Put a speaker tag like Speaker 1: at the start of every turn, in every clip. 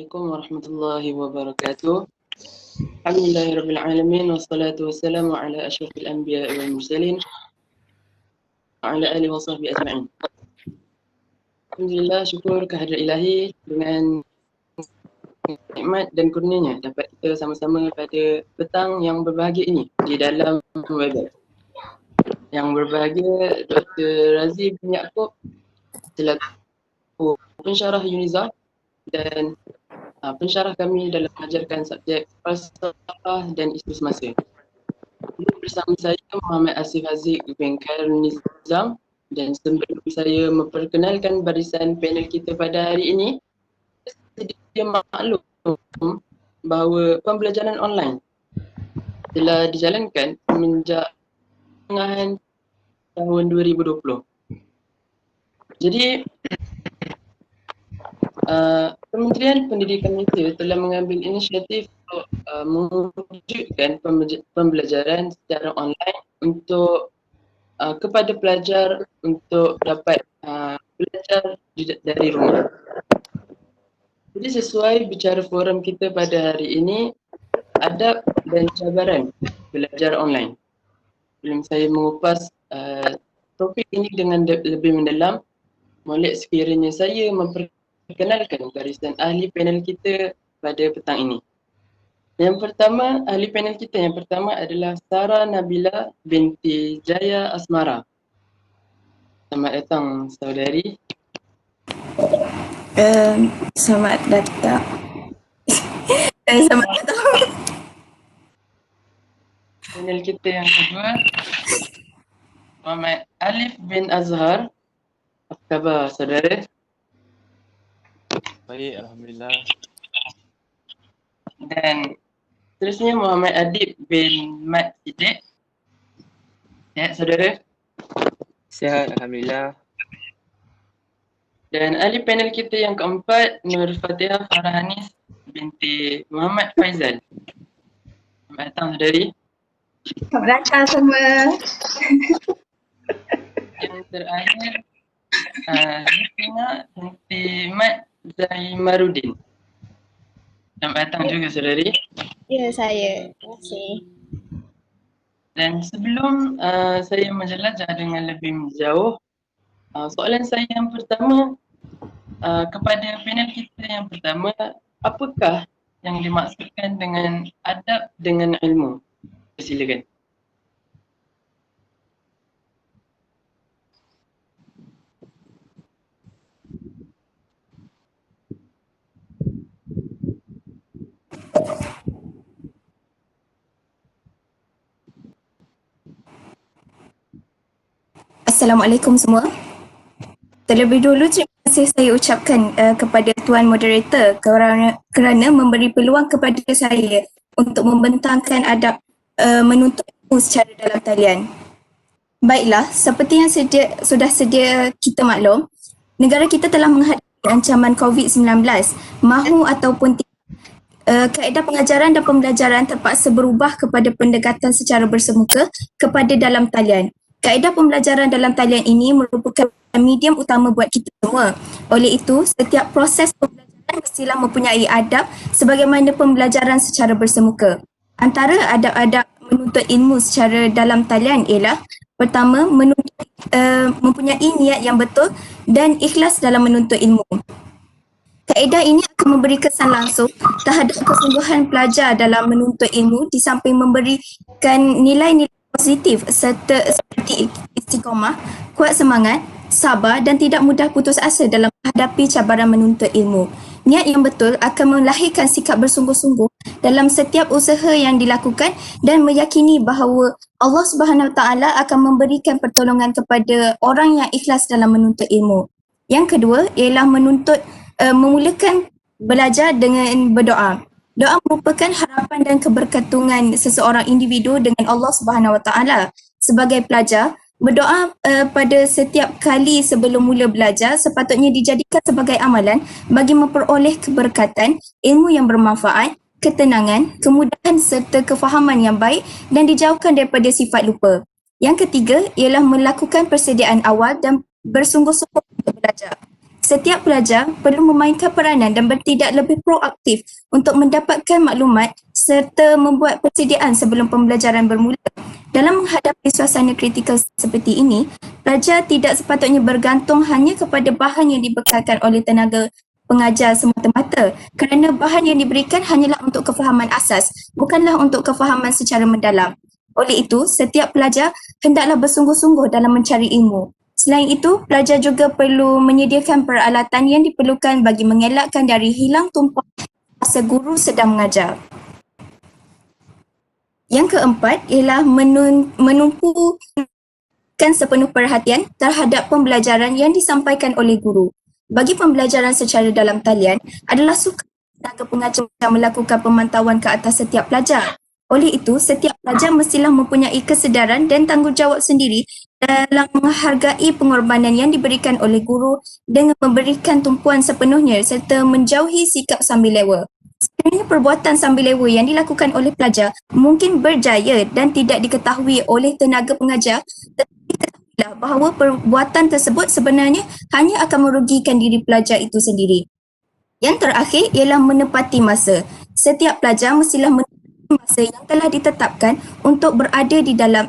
Speaker 1: Assalamualaikum warahmatullahi wabarakatuh. Alhamdulillahirabbil alamin wassalatu wassalamu ala asyrafil anbiya'i wal mursalin wa ala alihi washabbihi ajma'in. Alhamdulillah, syukur kehadrat ilahi dengan nikmat dan kurnianya dapat kita sama-sama pada petang yang berbahagia ini di dalam webinar. Yang berbahagia Dr. Razi bin Yaakob selaku pensyarah Uniza dan pensyarah kami dalam mengajarkan subjek falsafah dan isu semasa. Bersama saya Muhammad Asif Haziq bin Khairul Nizam, dan sebelum saya memperkenalkan barisan panel kita pada hari ini, sedia maklum bahawa pembelajaran online telah dijalankan semenjak pertengahan tahun 2020. Jadi Kementerian Pendidikan Malaysia telah mengambil inisiatif untuk mewujudkan pembelajaran secara online untuk kepada pelajar untuk dapat belajar dari rumah. Jadi sesuai bicara forum kita pada hari ini, adab dan cabaran belajar online. Sebelum saya mengupas topik ini dengan lebih mendalam, boleh sekiranya saya memperkenalkan barisan ahli panel kita pada petang ini. Yang pertama, ahli panel kita yang pertama adalah Sarah Nabila binti Jaya Asmara. Selamat datang saudari.
Speaker 2: Selamat datang. Selamat datang.
Speaker 1: Panel kita yang kedua, Muhammad Alif bin Azhar. Apa khabar saudara?
Speaker 3: Baik, Alhamdulillah.
Speaker 1: Dan seterusnya Muhammad Adib bin Mat Siddiq. Sihat saudara?
Speaker 3: Sihat, Alhamdulillah.
Speaker 1: Dan ahli panel kita yang keempat, Nur Fatihah Farhanis binti Muhammad Faizal. Selamat datang saudari.
Speaker 2: Selamat datang semua.
Speaker 1: Yang terakhir, Rifina binti Mat Zaimarudin. Selamat datang juga saudari.
Speaker 2: Ya, saya. Terima kasih.
Speaker 1: Dan sebelum saya menjelajah dengan lebih jauh, soalan saya yang pertama kepada panel kita yang pertama, apakah yang dimaksudkan dengan adab dengan ilmu? Silakan.
Speaker 2: Assalamualaikum semua. Terlebih dulu terima kasih saya ucapkan kepada Tuan Moderator kerana memberi peluang kepada saya untuk membentangkan adab menuntut ilmu secara dalam talian. Baiklah, seperti yang sudah sedia kita maklum, negara kita telah menghadapi ancaman COVID-19. Mahu ataupun tidak, kaedah pengajaran dan pembelajaran terpaksa berubah kepada pendekatan secara bersemuka kepada dalam talian. Kaedah pembelajaran dalam talian ini merupakan medium utama buat kita semua. Oleh itu, setiap proses pembelajaran mestilah mempunyai adab sebagaimana pembelajaran secara bersemuka. Antara adab-adab menuntut ilmu secara dalam talian ialah pertama, mempunyai niat yang betul dan ikhlas dalam menuntut ilmu. Kaedah ini akan memberi kesan langsung terhadap kesungguhan pelajar dalam menuntut ilmu di samping memberikan nilai-nilai positif seperti istiqamah, kuat semangat, sabar dan tidak mudah putus asa dalam menghadapi cabaran menuntut ilmu. Niat yang betul akan melahirkan sikap bersungguh-sungguh dalam setiap usaha yang dilakukan dan meyakini bahawa Allah Subhanahu Wa Taala akan memberikan pertolongan kepada orang yang ikhlas dalam menuntut ilmu. Yang kedua ialah memulakan belajar dengan berdoa. Doa merupakan harapan dan keberkaitan seseorang individu dengan Allah Subhanahu Wa Taala. Sebagai pelajar, berdoa pada setiap kali sebelum mula belajar sepatutnya dijadikan sebagai amalan bagi memperoleh keberkatan, ilmu yang bermanfaat, ketenangan, kemudahan serta kefahaman yang baik dan dijauhkan daripada sifat lupa. Yang ketiga ialah melakukan persediaan awal dan bersungguh-sungguh untuk belajar. setiap pelajar perlu memainkan peranan dan bertindak lebih proaktif untuk mendapatkan maklumat serta membuat persediaan sebelum pembelajaran bermula. Dalam menghadapi suasana kritikal seperti ini, pelajar tidak sepatutnya bergantung hanya kepada bahan yang dibekalkan oleh tenaga pengajar semata-mata kerana bahan yang diberikan hanyalah untuk kefahaman asas, bukanlah untuk kefahaman secara mendalam. Oleh itu, setiap pelajar hendaklah bersungguh-sungguh dalam mencari ilmu. Selain itu, pelajar juga perlu menyediakan peralatan yang diperlukan bagi mengelakkan dari hilang tumpang masa guru sedang mengajar. Yang keempat ialah menumpukan sepenuh perhatian terhadap pembelajaran yang disampaikan oleh guru. Bagi pembelajaran secara dalam talian adalah sukan tenaga pengajar melakukan pemantauan ke atas setiap pelajar. Oleh itu, setiap pelajar mestilah mempunyai kesedaran dan tanggungjawab sendiri dalam menghargai pengorbanan yang diberikan oleh guru dengan memberikan tumpuan sepenuhnya serta menjauhi sikap sambil lewa. Sebenarnya perbuatan sambil lewa yang dilakukan oleh pelajar mungkin berjaya dan tidak diketahui oleh tenaga pengajar, tetapi ketahuilah bahawa perbuatan tersebut sebenarnya hanya akan merugikan diri pelajar itu sendiri. Yang terakhir ialah menepati masa. Setiap pelajar mestilah menepati masa yang telah ditetapkan untuk berada di dalam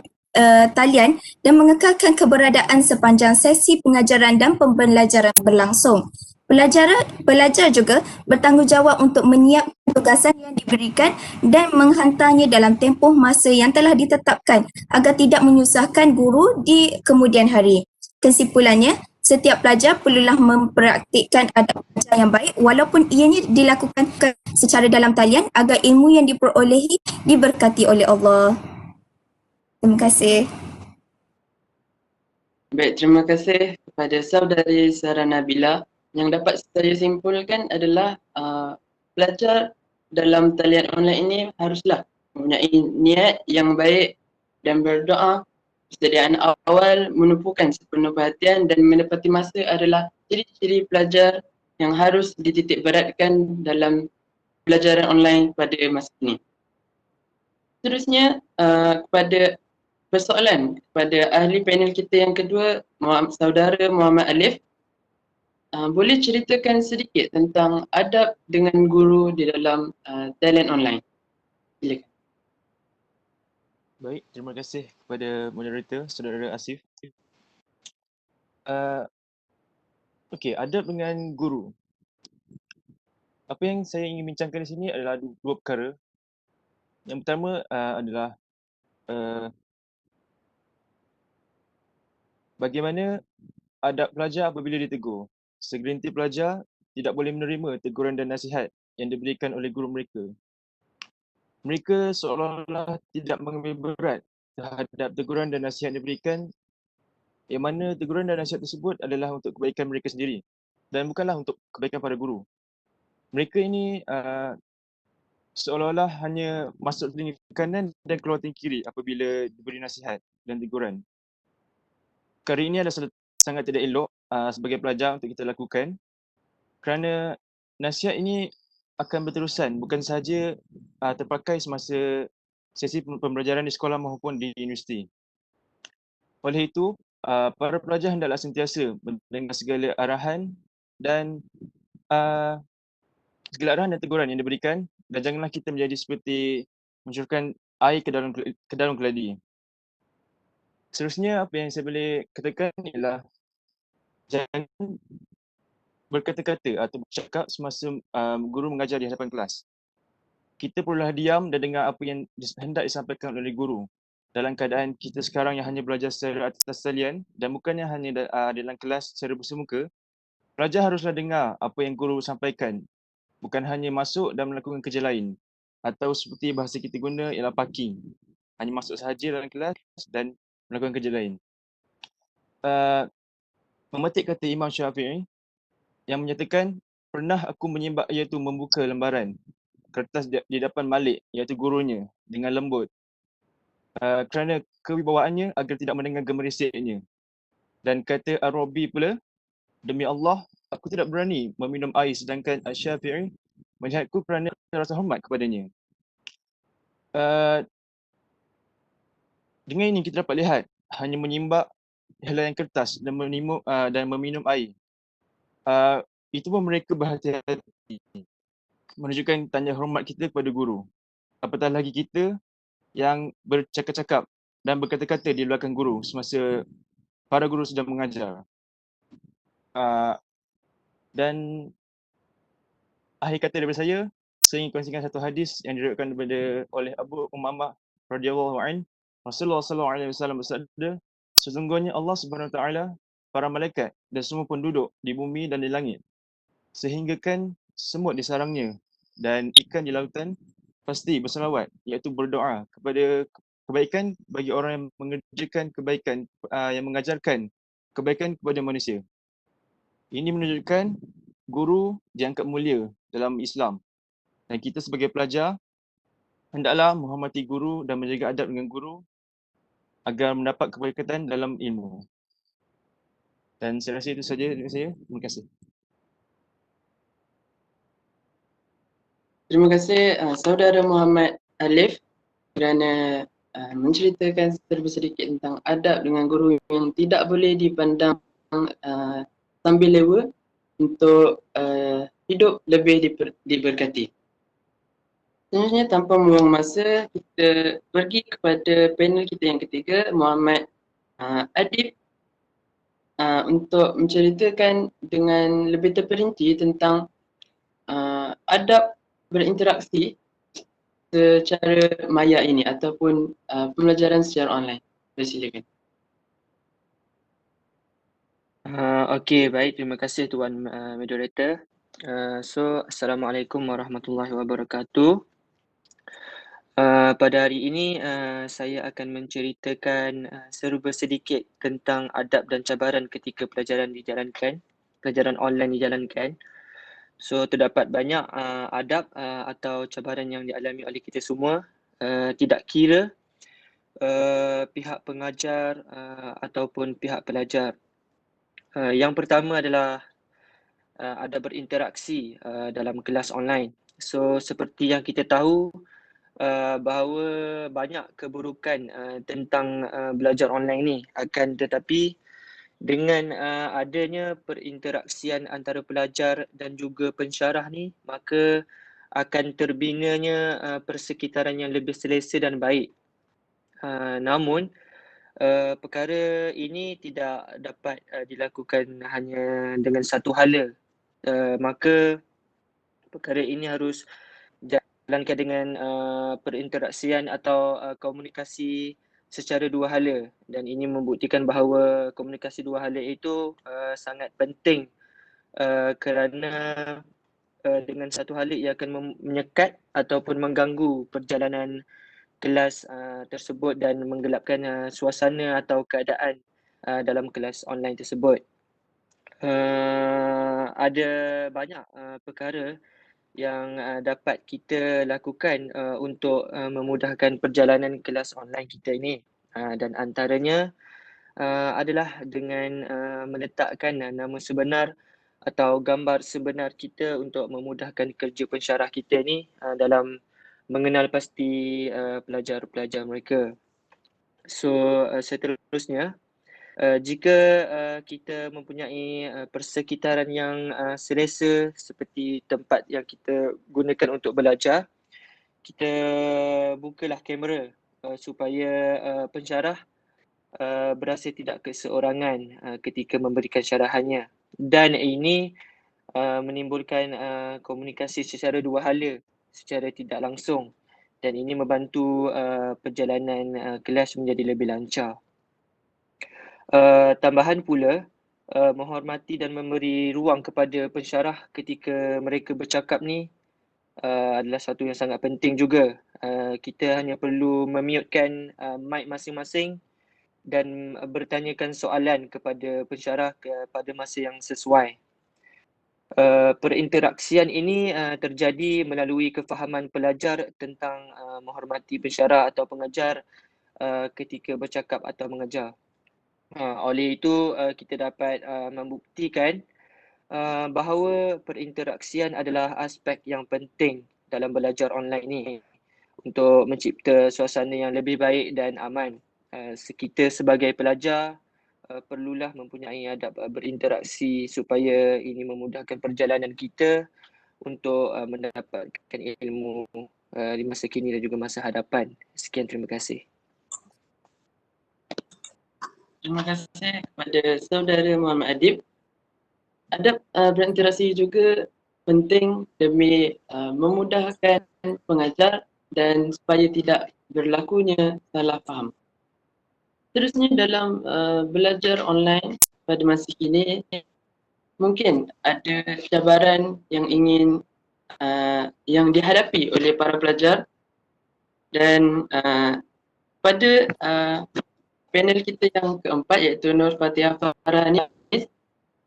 Speaker 2: talian dan mengekalkan keberadaan sepanjang sesi pengajaran dan pembelajaran berlangsung. Pelajar juga bertanggungjawab untuk menyiapkan tugasan yang diberikan dan menghantarnya dalam tempoh masa yang telah ditetapkan agar tidak menyusahkan guru di kemudian hari. Kesimpulannya, setiap pelajar perlulah mempraktikkan adab belajar yang baik walaupun ianya dilakukan secara dalam talian agar ilmu yang diperolehi diberkati oleh Allah. Terima kasih.
Speaker 1: Baik, terima kasih kepada saudari Sarah Nabila. Yang dapat saya simpulkan adalah pelajar dalam talian online ini haruslah mempunyai niat yang baik dan berdoa. Persediaan awal, menumpukan sepenuh perhatian dan menepati masa adalah ciri-ciri pelajar yang harus dititik beratkan dalam pelajaran online pada masa ini. Seterusnya, kepada persoalan kepada ahli panel kita yang kedua, saudara Muhammad Alif, boleh ceritakan sedikit tentang adab dengan guru di dalam talian online. Silakan.
Speaker 3: Baik, terima kasih kepada moderator, Saudara Asif. Okey, adab dengan guru. Apa yang saya ingin bincangkan di sini adalah dua perkara. Yang pertama adalah bagaimana adab pelajar apabila ditegur. Segelintir pelajar tidak boleh menerima teguran dan nasihat yang diberikan oleh guru mereka. Mereka seolah-olah tidak mengambil berat terhadap teguran dan nasihat yang diberikan, yang mana teguran dan nasihat tersebut adalah untuk kebaikan mereka sendiri dan bukanlah untuk kebaikan para guru. Mereka ini seolah-olah hanya masuk telinga kanan dan keluar telinga kiri apabila diberi nasihat dan teguran. Perkara ini adalah sangat tidak elok sebagai pelajar untuk kita lakukan kerana nasihat ini akan berterusan, bukan sahaja terpakai semasa sesi pembelajaran di sekolah maupun di universiti. Oleh itu, para pelajar hendaklah sentiasa mendengar segala arahan dan teguran yang diberikan dan janganlah kita menjadi seperti mencurahkan air ke dalam keladi. Seterusnya, apa yang saya boleh katakan ialah jangan berkata-kata atau bercakap semasa guru mengajar di hadapan kelas. Kita perlulah diam dan dengar apa yang hendak disampaikan oleh guru. Dalam keadaan kita sekarang yang hanya belajar secara atas talian dan bukannya hanya dalam kelas secara bersemuka, pelajar haruslah dengar apa yang guru sampaikan. Bukan hanya masuk dan melakukan kerja lain. Atau seperti bahasa kita guna ialah parking. Hanya masuk sahaja dalam kelas dan melakukan kerja lain. Memetik kata Imam Syafi'i yang menyatakan, pernah aku menyimak iaitu membuka lembaran kertas di depan Malik iaitu gurunya dengan lembut kerana kewibawaannya agar tidak mendengar gemerisiknya. Dan kata Ar-Rabi pula, demi Allah, aku tidak berani meminum air sedangkan Asy-Syafi'i melihatku kerana rasa hormat kepadanya. Dengan ini kita dapat lihat hanya menyimbak helaian kertas dan meminum air itu pun mereka berhati-hati menunjukkan tanda hormat kita kepada guru. Apatah lagi kita yang bercakap-cakap dan berkata-kata di belakang guru semasa para guru sedang mengajar. Dan akhir kata daripada saya ingin kongsikan satu hadis yang diriwayatkan oleh Abu Umamah radhiyallahu anhu. Rasulullah sallallahu alaihi wasallam bersabda, sesungguhnya Allah Subhanahu wa taala, para malaikat dan semua penduduk di bumi dan di langit, sehinggakan semut di sarangnya dan ikan di lautan pasti berselawat, iaitu berdoa kepada kebaikan bagi orang yang mengerjakan kebaikan, yang mengajarkan kebaikan kepada manusia. Ini menunjukkan guru diangkat mulia dalam Islam. Dan kita sebagai pelajar, hendaklah menghormati guru dan menjaga adab dengan guru agar mendapat keberkatan dalam ilmu. Dan saya rasa itu saja dari saya. Terima kasih.
Speaker 1: Terima kasih Saudara Muhammad Alif kerana menceritakan serba sedikit tentang adab dengan guru yang tidak boleh dipandang sambil lewa untuk hidup lebih diberkati. Sebenarnya tanpa membuang masa, kita pergi kepada panel kita yang ketiga, Muhammad Adib, untuk menceritakan dengan lebih terperinci tentang adab berinteraksi secara maya ini ataupun pembelajaran secara online. Silakan.
Speaker 4: Okey, baik. Terima kasih Tuan Moderator. Assalamualaikum warahmatullahi wabarakatuh. Pada hari ini saya akan menceritakan serba sedikit tentang adab dan cabaran ketika pelajaran online dijalankan. So terdapat banyak adab atau cabaran yang dialami oleh kita semua, tidak kira pihak pengajar ataupun pihak pelajar. Yang pertama adalah ada berinteraksi dalam kelas online. So seperti yang kita tahu bahawa banyak keburukan tentang belajar online ni, akan tetapi dengan adanya perinteraksian antara pelajar dan juga pensyarah ni, maka akan terbinanya persekitaran yang lebih selesa dan baik. Namun perkara ini tidak dapat dilakukan hanya dengan satu hala. Maka perkara ini harus dijalankan dengan perinteraksian atau komunikasi secara dua hala, dan ini membuktikan bahawa komunikasi dua hala itu sangat penting kerana dengan satu hala ia akan menyekat ataupun mengganggu perjalanan kelas tersebut dan menggelapkan suasana atau keadaan dalam kelas online tersebut. Ada banyak perkara yang dapat kita lakukan untuk memudahkan perjalanan kelas online kita ini, dan antaranya adalah dengan meletakkan nama sebenar atau gambar sebenar kita untuk memudahkan kerja pensyarah kita ni dalam mengenal pasti pelajar-pelajar mereka. So seterusnya, jika kita mempunyai persekitaran yang selesa seperti tempat yang kita gunakan untuk belajar, kita bukalah kamera supaya pensyarah berasa tidak keseorangan ketika memberikan syarahannya, dan ini menimbulkan komunikasi secara dua hala, secara tidak langsung, dan ini membantu perjalanan kelas menjadi lebih lancar. Tambahan pula, menghormati dan memberi ruang kepada pensyarah ketika mereka bercakap ni adalah satu yang sangat penting juga. Kita hanya perlu memutekan mic masing-masing dan bertanyakan soalan kepada pensyarah pada masa yang sesuai. Perinteraksian ini terjadi melalui kefahaman pelajar tentang menghormati pensyarah atau pengajar ketika bercakap atau mengajar. Oleh itu kita dapat membuktikan bahawa perinteraksian adalah aspek yang penting dalam belajar online ni untuk mencipta suasana yang lebih baik dan aman. Kita sebagai pelajar perlulah mempunyai adab berinteraksi supaya ini memudahkan perjalanan kita untuk mendapatkan ilmu di masa kini dan juga masa hadapan. Sekian, terima kasih.
Speaker 1: Terima kasih kepada saudara Muhammad Adib. Adab berinteraksi juga penting demi memudahkan pengajar dan supaya tidak berlakunya salah faham. Terusnya dalam belajar online pada masa kini, mungkin ada cabaran yang ingin yang dihadapi oleh para pelajar dan pada panel kita yang keempat iaitu Nur Fatihah Faranis,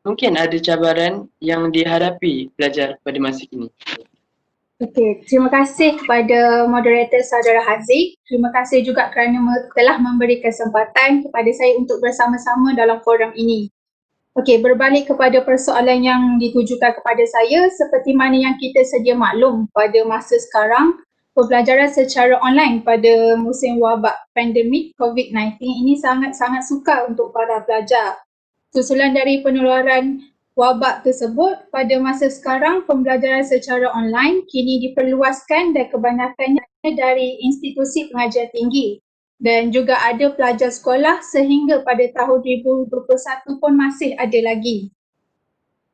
Speaker 1: mungkin ada cabaran yang dihadapi pelajar pada masa kini.
Speaker 5: Okey, terima kasih kepada moderator saudara Haziq. Terima kasih juga kerana telah memberi kesempatan kepada saya untuk bersama-sama dalam forum ini. Okey, berbalik kepada persoalan yang ditujukan kepada saya, seperti mana yang kita sedia maklum pada masa sekarang, pembelajaran secara online pada musim wabak pandemik COVID-19 ini sangat-sangat sukar untuk para pelajar. Susulan dari penularan wabak tersebut, pada masa sekarang pembelajaran secara online kini diperluaskan dan kebanyakannya dari institusi pengajian tinggi dan juga ada pelajar sekolah sehingga pada tahun 2021 pun masih ada lagi.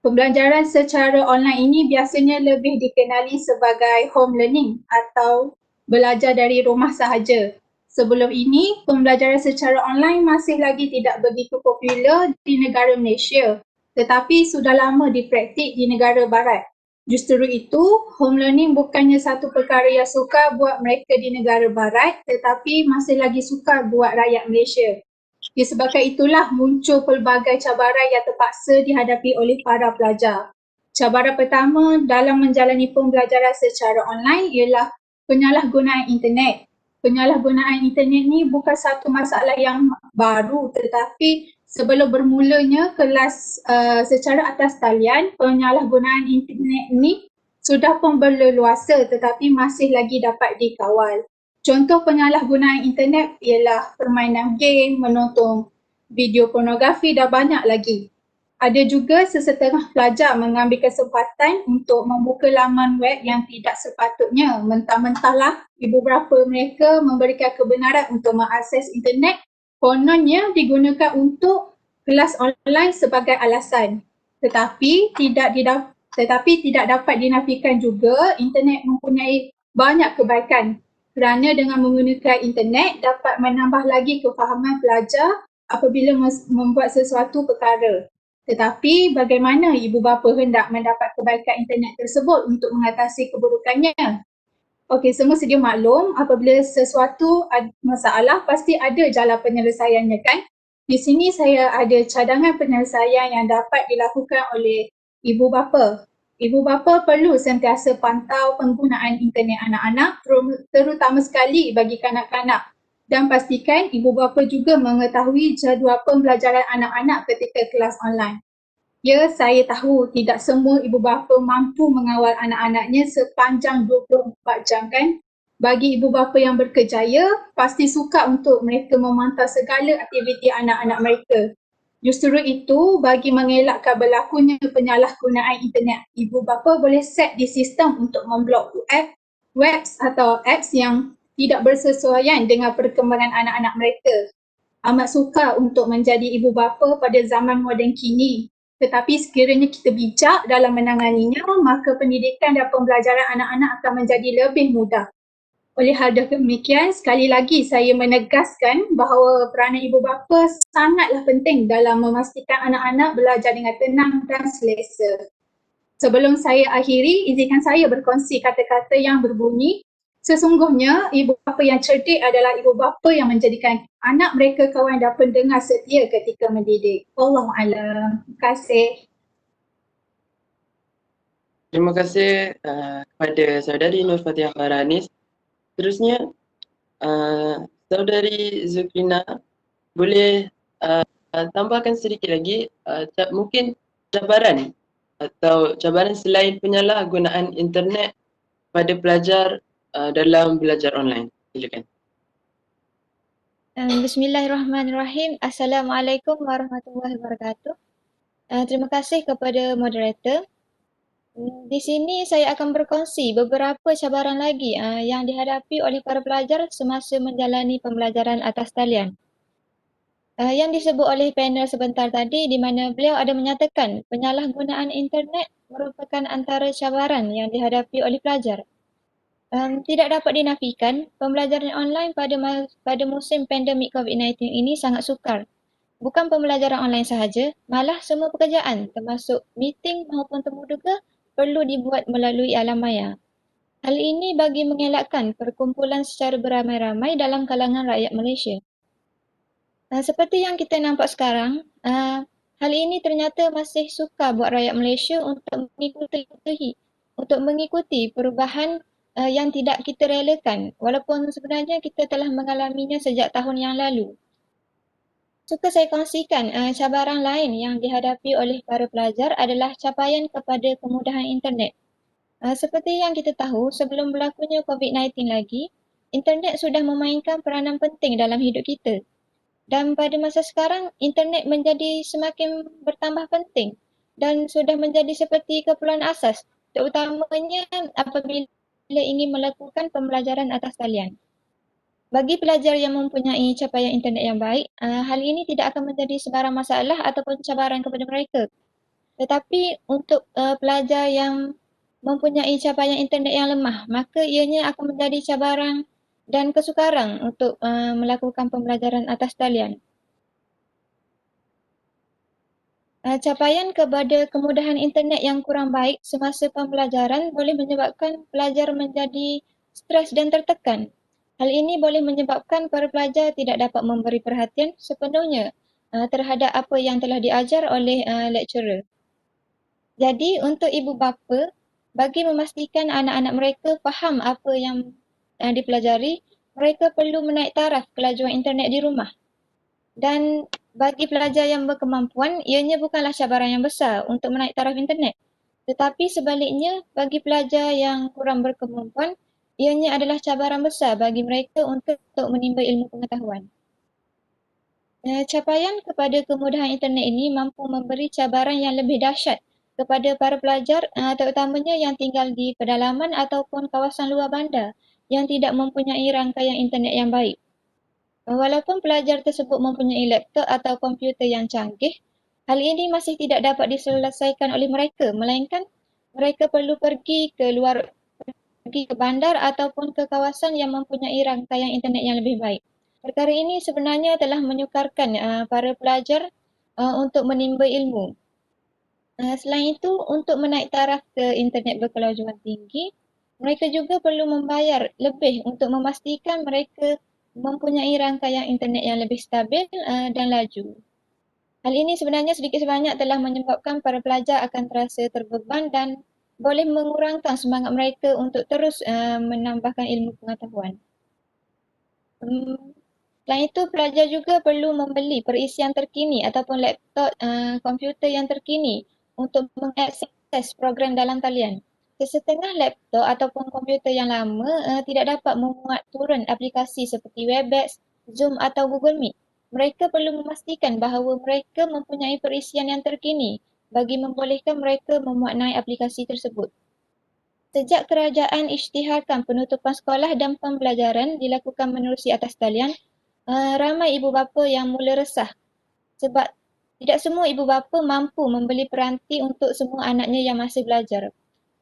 Speaker 5: Pembelajaran secara online ini biasanya lebih dikenali sebagai home learning atau belajar dari rumah sahaja. Sebelum ini, pembelajaran secara online masih lagi tidak begitu popular di negara Malaysia, tetapi sudah lama dipraktik di negara barat. Justru itu, home learning bukannya satu perkara yang sukar buat mereka di negara barat, tetapi masih lagi sukar buat rakyat Malaysia. Disebabkan itulah muncul pelbagai cabaran yang terpaksa dihadapi oleh para pelajar. Cabaran pertama dalam menjalani pembelajaran secara online ialah penyalahgunaan internet. Penyalahgunaan internet ni bukan satu masalah yang baru, tetapi sebelum bermulanya kelas secara atas talian, penyalahgunaan internet ni sudah pun berleluasa tetapi masih lagi dapat dikawal. Contoh penyalahgunaan internet ialah permainan game, menonton video pornografi dan banyak lagi. Ada juga sesetengah pelajar mengambil kesempatan untuk membuka laman web yang tidak sepatutnya. Mentah-mentahlah ibu bapa mereka memberikan kebenaran untuk mengakses internet, kononnya digunakan untuk kelas online sebagai alasan. Tetapi tidak dapat dinafikan juga internet mempunyai banyak kebaikan kerana dengan menggunakan internet dapat menambah lagi kefahaman pelajar apabila membuat sesuatu perkara. Tetapi bagaimana ibu bapa hendak mendapat kebaikan internet tersebut untuk mengatasi keburukannya? Okey, semua sedia maklum apabila sesuatu ada masalah pasti ada jalan penyelesaiannya kan? Di sini saya ada cadangan penyelesaian yang dapat dilakukan oleh ibu bapa. Ibu bapa perlu sentiasa pantau penggunaan internet anak-anak terutama sekali bagi kanak-kanak dan pastikan ibu bapa juga mengetahui jadual pembelajaran anak-anak ketika kelas online. Ya, saya tahu tidak semua ibu bapa mampu mengawal anak-anaknya sepanjang 24 jam kan. Bagi ibu bapa yang berkejaya, pasti suka untuk mereka memantau segala aktiviti anak-anak mereka. Justru itu, bagi mengelakkan berlakunya penyalahgunaan internet, ibu bapa boleh set di sistem untuk memblok webs atau apps yang tidak bersesuaian dengan perkembangan anak-anak mereka. Amat sukar untuk menjadi ibu bapa pada zaman moden kini. Tetapi sekiranya kita bijak dalam menanganinya, maka pendidikan dan pembelajaran anak-anak akan menjadi lebih mudah. Oleh hal demikian, sekali lagi saya menegaskan bahawa peranan ibu bapa sangatlah penting dalam memastikan anak-anak belajar dengan tenang dan selesa. Sebelum saya akhiri, izinkan saya berkongsi kata-kata yang berbunyi, sesungguhnya ibu bapa yang cerdik adalah ibu bapa yang menjadikan anak mereka kawan dan pendengar setia ketika mendidik. Wallahualam. Terima kasih.
Speaker 1: Terima kasih kepada saudari Nur Fatihah Faranis. Terusnya saudari Zukrina boleh tambahkan sedikit lagi mungkin cabaran atau cabaran selain penyalahgunaan internet pada pelajar dalam belajar online. Silakan.
Speaker 6: Bismillahirrahmanirrahim. Assalamualaikum warahmatullahi wabarakatuh. Terima kasih kepada moderator. Di sini saya akan berkongsi beberapa cabaran lagi yang dihadapi oleh para pelajar semasa menjalani pembelajaran atas talian. Yang disebut oleh panel sebentar tadi di mana beliau ada menyatakan penyalahgunaan internet merupakan antara cabaran yang dihadapi oleh pelajar. Tidak dapat dinafikan, pembelajaran online pada musim pandemik COVID-19 ini sangat sukar. Bukan pembelajaran online sahaja, malah semua pekerjaan termasuk meeting maupun temu duga perlu dibuat melalui alam maya. Hal ini bagi mengelakkan perkumpulan secara beramai-ramai dalam kalangan rakyat Malaysia. Seperti yang kita nampak sekarang, hal ini ternyata masih sukar buat rakyat Malaysia untuk mengikuti perubahan yang tidak kita relakan walaupun sebenarnya kita telah mengalaminya sejak tahun yang lalu. Suka saya kongsikan cabaran lain yang dihadapi oleh para pelajar adalah capaian kepada kemudahan internet. Seperti yang kita tahu, sebelum berlakunya COVID-19 lagi, internet sudah memainkan peranan penting dalam hidup kita. Dan pada masa sekarang, internet menjadi semakin bertambah penting dan sudah menjadi seperti keperluan asas, terutamanya apabila ingin melakukan pembelajaran atas talian. Bagi pelajar yang mempunyai capaian internet yang baik, hal ini tidak akan menjadi sebarang masalah ataupun cabaran kepada mereka. Tetapi untuk pelajar yang mempunyai capaian internet yang lemah, maka ianya akan menjadi cabaran dan kesukaran untuk melakukan pembelajaran atas talian. Capaian kepada kemudahan internet yang kurang baik semasa pembelajaran boleh menyebabkan pelajar menjadi stres dan tertekan. Hal ini boleh menyebabkan para pelajar tidak dapat memberi perhatian sepenuhnya terhadap apa yang telah diajar oleh lecturer. Jadi untuk ibu bapa, bagi memastikan anak-anak mereka faham apa yang dipelajari, mereka perlu menaik taraf kelajuan internet di rumah. Dan bagi pelajar yang berkemampuan, ianya bukanlah cabaran yang besar untuk menaik taraf internet. Tetapi sebaliknya, bagi pelajar yang kurang berkemampuan, ianya adalah cabaran besar bagi mereka untuk menimba ilmu pengetahuan. Capaian kepada kemudahan internet ini mampu memberi cabaran yang lebih dahsyat kepada para pelajar, terutamanya yang tinggal di pedalaman ataupun kawasan luar bandar yang tidak mempunyai rangkaian internet yang baik. Walaupun pelajar tersebut mempunyai laptop atau komputer yang canggih, hal ini masih tidak dapat diselesaikan oleh mereka, melainkan mereka perlu pergi ke bandar ataupun ke kawasan yang mempunyai rangkaian internet yang lebih baik. Perkara ini sebenarnya telah menyukarkan para pelajar untuk menimba ilmu. Selain itu, untuk menaik taraf ke internet berkelajuan tinggi, mereka juga perlu membayar lebih untuk memastikan mereka mempunyai rangkaian internet yang lebih stabil dan laju. Hal ini sebenarnya sedikit sebanyak telah menyebabkan para pelajar akan terasa terbeban dan boleh mengurangkan semangat mereka untuk terus menambahkan ilmu pengetahuan. Selain itu, pelajar juga perlu membeli perisian terkini ataupun laptop komputer yang terkini untuk mengakses program dalam talian. Sesetengah laptop ataupun komputer yang lama tidak dapat memuat turun aplikasi seperti Webex, Zoom atau Google Meet. Mereka perlu memastikan bahawa mereka mempunyai perisian yang terkini bagi membolehkan mereka memuat naik aplikasi tersebut. Sejak kerajaan isytiharkan penutupan sekolah dan pembelajaran dilakukan menerusi atas talian, ramai ibu bapa yang mula resah sebab tidak semua ibu bapa mampu membeli peranti untuk semua anaknya yang masih belajar.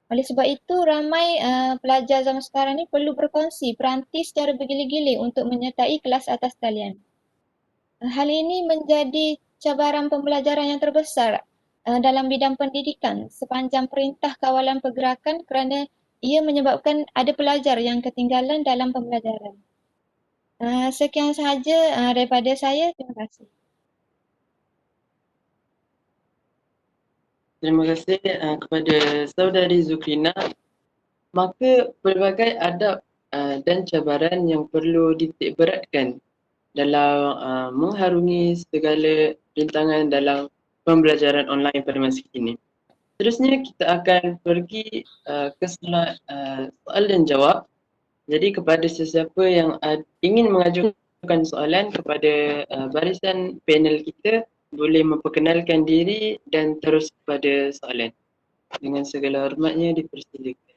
Speaker 6: Oleh sebab itu, ramai pelajar zaman sekarang ni perlu berkongsi peranti secara bergili-gili untuk menyertai kelas atas talian. Hal ini menjadi cabaran pembelajaran yang terbesar dalam bidang pendidikan sepanjang Perintah Kawalan Pergerakan kerana ia menyebabkan ada pelajar yang ketinggalan dalam pembelajaran. Sekian sahaja daripada saya. Terima kasih.
Speaker 1: Terima kasih kepada saudari Zukrina. Maka pelbagai adab dan cabaran yang perlu dititik beratkan dalam mengharungi segala rintangan dalam pembelajaran online pada masa kini. Seterusnya kita akan pergi ke soal dan jawab. Jadi kepada sesiapa yang ingin mengajukan mengajukan soalan kepada barisan panel kita, boleh memperkenalkan diri dan terus kepada soalan. Dengan segala hormatnya dipersilakan.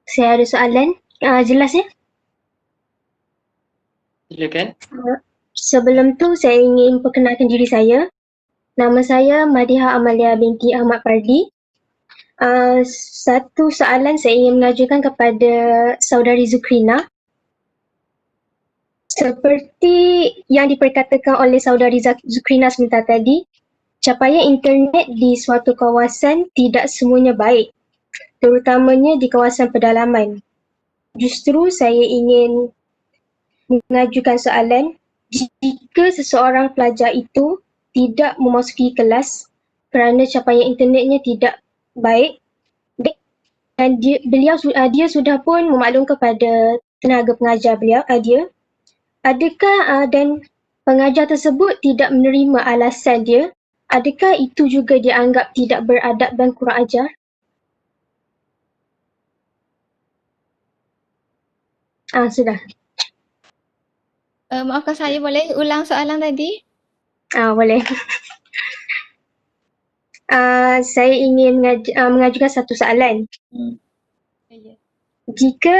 Speaker 7: Saya ada soalan. Jelas ya?
Speaker 1: Silakan.
Speaker 7: Sebelum tu saya ingin perkenalkan diri saya. Nama saya Madiha Amalia binti Ahmad Pardi. Satu soalan saya ingin mengajukan kepada saudari Zukrina. Seperti yang diperkatakan oleh saudari Zukrina sebentar tadi, capaian internet di suatu kawasan tidak semuanya baik, terutamanya di kawasan pedalaman. Justru saya ingin mengajukan soalan, jika seseorang pelajar itu tidak memasuki kelas kerana capaian internetnya tidak baik dan dia sudah pun memaklum kepada tenaga pengajar dia, adakah dan pengajar tersebut tidak menerima alasan dia, adakah itu juga dianggap tidak beradab dan kurang ajar? Sudah.
Speaker 6: Maafkan saya, boleh ulang soalan tadi?
Speaker 7: Boleh. Saya ingin mengajukan satu soalan.
Speaker 6: Ya.
Speaker 7: Jika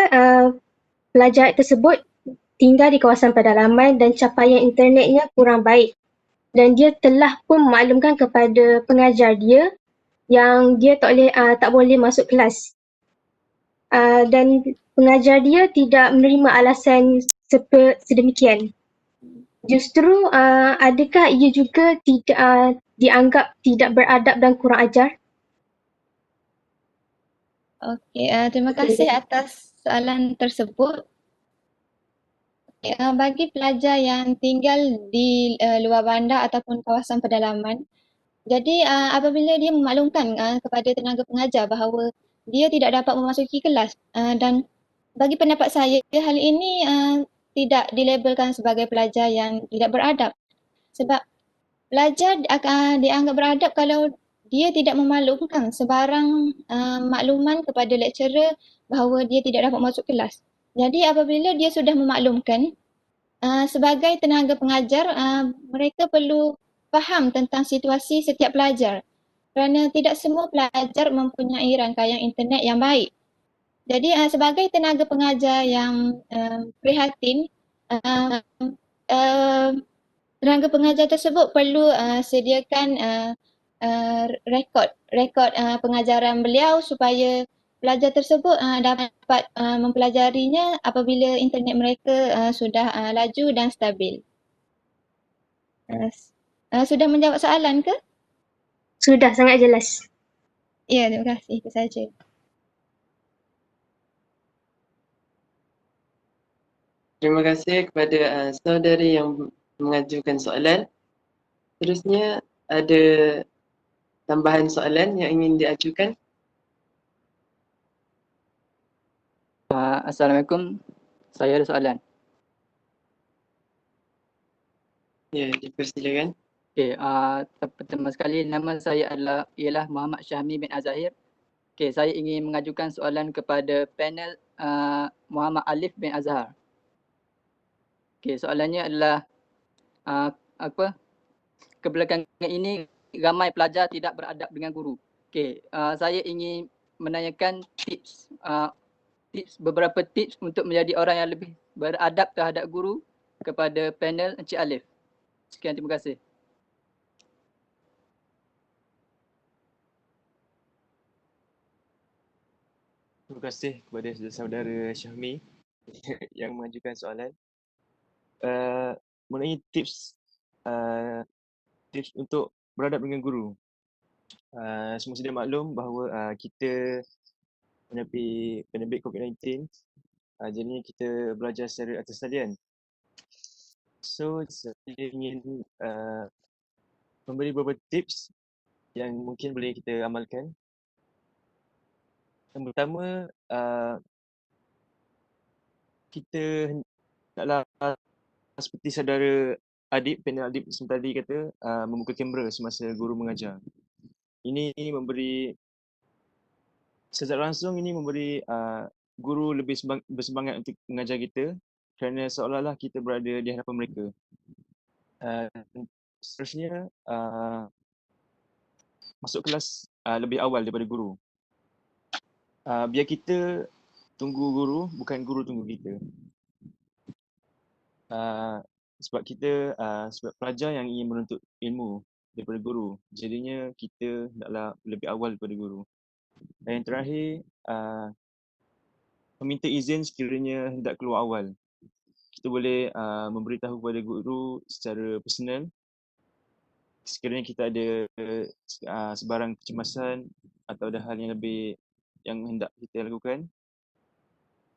Speaker 7: pelajar tersebut tinggal di kawasan pedalaman dan capaian internetnya kurang baik dan dia telah pun memaklumkan kepada pengajar dia yang dia tak boleh masuk kelas, dan pengajar dia tidak menerima alasan sedemikian, justru adakah ia juga tidak dianggap tidak beradab dan kurang ajar?
Speaker 6: Okey, terima kasih atas soalan tersebut. Bagi pelajar yang tinggal di luar bandar ataupun kawasan pedalaman, jadi apabila dia memaklumkan kepada tenaga pengajar bahawa dia tidak dapat memasuki kelas, dan bagi pendapat saya, hal ini tidak dilabelkan sebagai pelajar yang tidak beradab. Sebab pelajar dianggap beradab kalau dia tidak memaklumkan sebarang makluman kepada lecturer bahawa dia tidak dapat masuk kelas. Jadi apabila dia sudah memaklumkan, sebagai tenaga pengajar, mereka perlu faham tentang situasi setiap pelajar kerana tidak semua pelajar mempunyai rangkaian internet yang baik. Jadi sebagai tenaga pengajar yang prihatin, tenaga pengajar tersebut perlu sediakan rekod pengajaran beliau supaya pelajar tersebut dapat mempelajarinya apabila internet mereka sudah laju dan stabil. Sudah menjawab soalan ke?
Speaker 7: Sudah, sangat jelas.
Speaker 6: Ya, terima kasih. Itu saja.
Speaker 1: Terima kasih kepada saudari yang mengajukan soalan. Seterusnya ada tambahan soalan yang ingin diajukan.
Speaker 8: Assalamualaikum, saya ada soalan.
Speaker 1: Ya, dipersilakan.
Speaker 8: Okey, pertama sekali nama saya ialah Muhammad Syahmi bin Azahir. Okey, saya ingin mengajukan soalan kepada panel Muhammad Alif bin Azhar. Okey, soalannya adalah kebelakangan ini ramai pelajar tidak beradab dengan guru. Okey, saya ingin menanyakan beberapa tips untuk menjadi orang yang lebih beradab terhadap guru kepada panel Encik Alif. Sekian, terima kasih.
Speaker 3: Terima kasih kepada saudara Syahmi yang mengajukan soalan. Mengenai tips untuk beradab dengan guru. Semua sedia maklum bahawa kita menepi pandemik COVID-19, jadinya kita belajar secara atas talian. So, saya ingin memberi beberapa tips yang mungkin boleh kita amalkan. Yang pertama, kita hendaklah seperti saudara panel Adib sebentar tadi kata, membuka kamera semasa guru mengajar. Ini memberi secara langsung, ini memberi guru lebih bersemangat untuk mengajar kita kerana seolah-olah kita berada di hadapan mereka. Seterusnya, masuk kelas lebih awal daripada guru. Biar kita tunggu guru, bukan guru tunggu kita. Sebab pelajar yang ingin menuntut ilmu daripada guru. Jadinya kita hendaklah lebih awal daripada guru. Dan yang terakhir, meminta izin sekiranya hendak keluar awal. Kita boleh memberitahu kepada guru secara personal sekiranya kita ada sebarang kecemasan atau ada hal yang lebih yang hendak kita lakukan.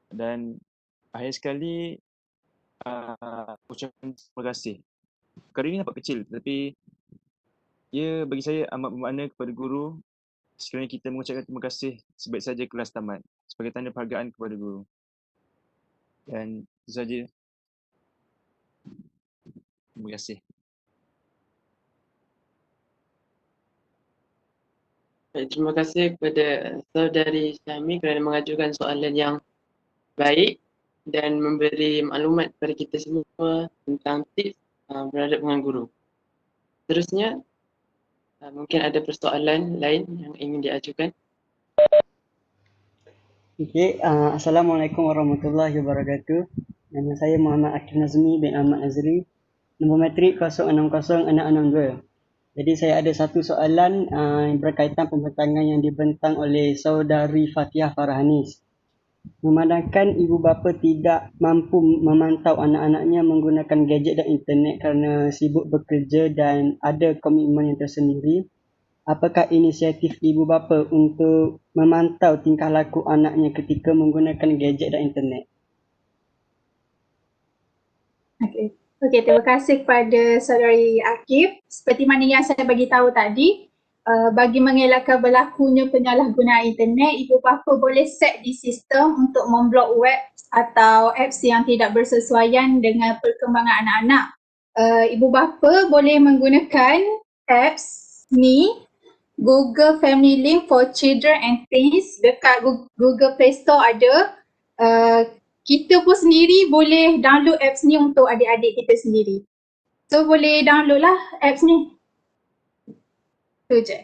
Speaker 3: Dan akhir sekali, ucapan terima kasih. Perkara ini nampak kecil tetapi ia bagi saya amat bermakna kepada guru sekiranya kita mengucapkan terima kasih sebaik saja kelas tamat sebagai tanda penghargaan kepada guru. Dan itu saja. Terima kasih.
Speaker 1: Baik, terima kasih kepada saudari Syahmi kerana mengajukan soalan yang baik dan memberi maklumat kepada kita semua tentang tips berhadap dengan guru. Seterusnya, mungkin ada persoalan lain yang ingin diajukan.
Speaker 9: Okey, Assalamualaikum warahmatullahi wabarakatuh. Nama saya Muhammad Akif Nazmi bin Ahmad Azri. Nombor matrik 060662. Jadi saya ada satu soalan yang berkaitan pembentangan yang dibentang oleh saudari Fatihah Farhanis. Memandangkan ibu bapa tidak mampu memantau anak-anaknya menggunakan gadget dan internet kerana sibuk bekerja dan ada komitmen yang tersendiri, apakah inisiatif ibu bapa untuk memantau tingkah laku anaknya ketika menggunakan gadget dan internet?
Speaker 5: Okey, terima kasih kepada saudari Akif. Seperti mana yang saya bagi tahu tadi, bagi mengelakkan berlakunya penyalahgunaan internet, ibu bapa boleh set di sistem untuk memblok web atau apps yang tidak bersesuaian dengan perkembangan anak-anak. Ibu bapa boleh menggunakan apps ni, Google Family Link for Children and Teens, dekat Google Play Store ada. Kita pun sendiri boleh download apps ni untuk adik-adik kita sendiri. So boleh download lah apps ni. Tu je.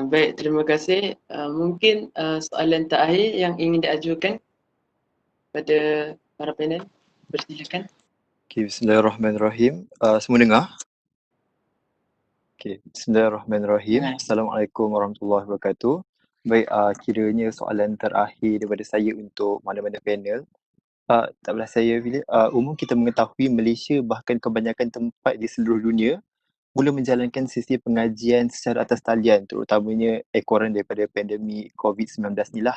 Speaker 1: Baik, terima kasih. Mungkin soalan terakhir yang ingin diajukan pada para panel. Persilakan.
Speaker 10: Okay, bismillahirrahmanirrahim. Semua dengar? Okay, bismillahirrahmanirrahim. Assalamualaikum warahmatullahi wabarakatuh. Baik, kiranya soalan terakhir daripada saya untuk mana-mana panel. Tak belah saya pilih. Umum kita mengetahui Malaysia bahkan kebanyakan tempat di seluruh dunia mula menjalankan sesi pengajian secara atas talian, terutamanya ekoran daripada pandemik COVID-19 ni lah.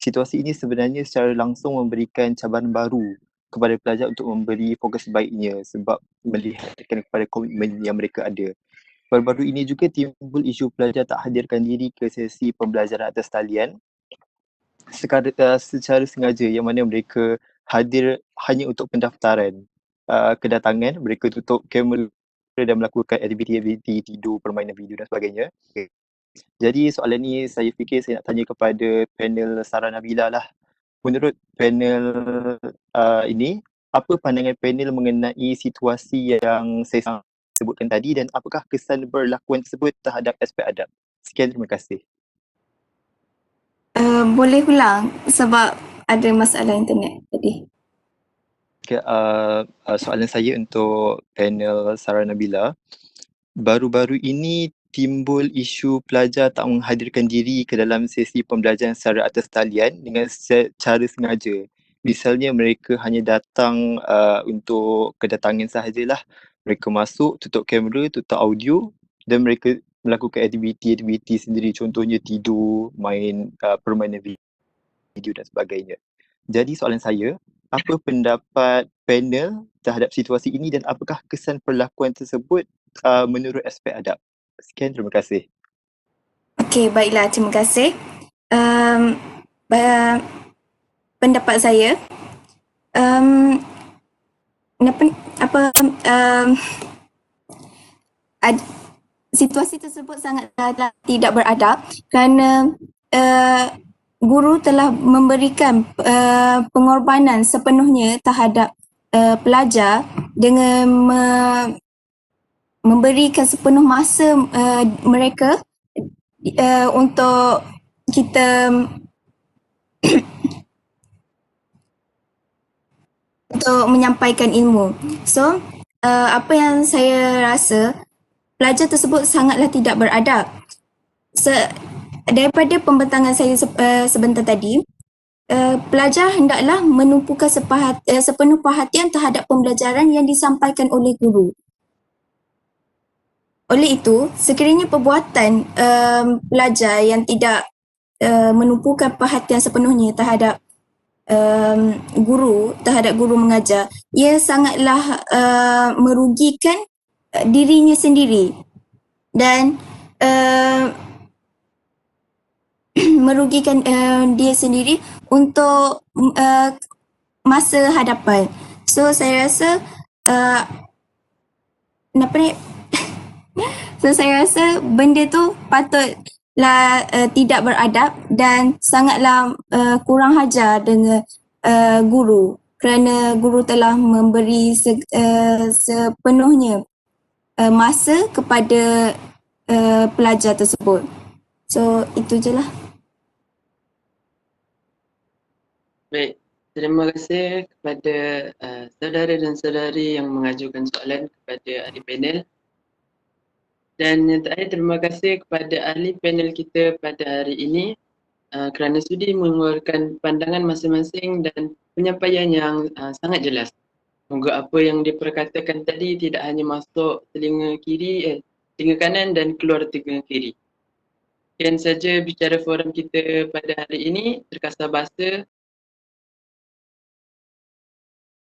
Speaker 10: Situasi ini sebenarnya secara langsung memberikan cabaran baru kepada pelajar untuk memberi fokus baiknya sebab melihatkan kepada komitmen yang mereka ada. Baru-baru ini juga timbul isu pelajar tak hadirkan diri ke sesi pembelajaran atas talian secara sengaja, yang mana mereka hadir hanya untuk pendaftaran kedatangan, mereka tutup kamera dan melakukan aktiviti tidur, permainan video dan sebagainya. Okay. Jadi soalan ni saya fikir saya nak tanya kepada panel Sarah Nabila lah. Menurut panel ini, apa pandangan panel mengenai situasi yang saya sebutkan tadi dan apakah kesan berlakuan tersebut terhadap aspek adab? Sekian, terima kasih.
Speaker 2: Boleh ulang sebab ada masalah internet tadi.
Speaker 10: Okay, soalan saya untuk panel Sarah Nabila. Baru-baru ini timbul isu pelajar tak menghadirkan diri ke dalam sesi pembelajaran secara atas talian dengan secara sengaja. Misalnya mereka hanya datang untuk kedatangan sahajalah. Mereka masuk, tutup kamera, tutup audio dan mereka melakukan aktiviti sendiri, contohnya tidur, main permainan video dan sebagainya. Jadi soalan saya, apa pendapat panel terhadap situasi ini dan apakah kesan perlakuan tersebut menurut aspek adab? Sekian, terima kasih.
Speaker 2: Okey, baiklah, terima kasih. Pendapat saya, situasi tersebut sangatlah tidak beradab kerana guru telah memberikan pengorbanan sepenuhnya terhadap pelajar dengan memberikan sepenuh masa mereka untuk kita untuk menyampaikan ilmu. So, apa yang saya rasa, pelajar tersebut sangatlah tidak beradab. Daripada pembentangan saya sebentar tadi, pelajar hendaklah menumpukan sepenuh perhatian terhadap pembelajaran yang disampaikan oleh guru. Oleh itu, sekiranya perbuatan pelajar yang tidak menumpukan perhatian sepenuhnya terhadap terhadap guru mengajar, ia sangatlah merugikan dirinya sendiri dan merugikan dia sendiri untuk masa hadapan. So saya rasa saya rasa benda tu patutlah tidak beradab dan sangatlah kurang hajar dengan guru kerana guru telah memberi sepenuhnya masa kepada pelajar tersebut. So itu je lah.
Speaker 1: Baik, terima kasih kepada saudara dan saudari yang mengajukan soalan kepada ahli panel. Dan yang terakhir, terima kasih kepada ahli panel kita pada hari ini kerana sudi mengeluarkan pandangan masing-masing dan penyampaian yang sangat jelas. Semoga apa yang diperkatakan tadi tidak hanya masuk telinga kanan dan keluar telinga kiri. Sekian saja bicara forum kita pada hari ini. Terkasar bahasa.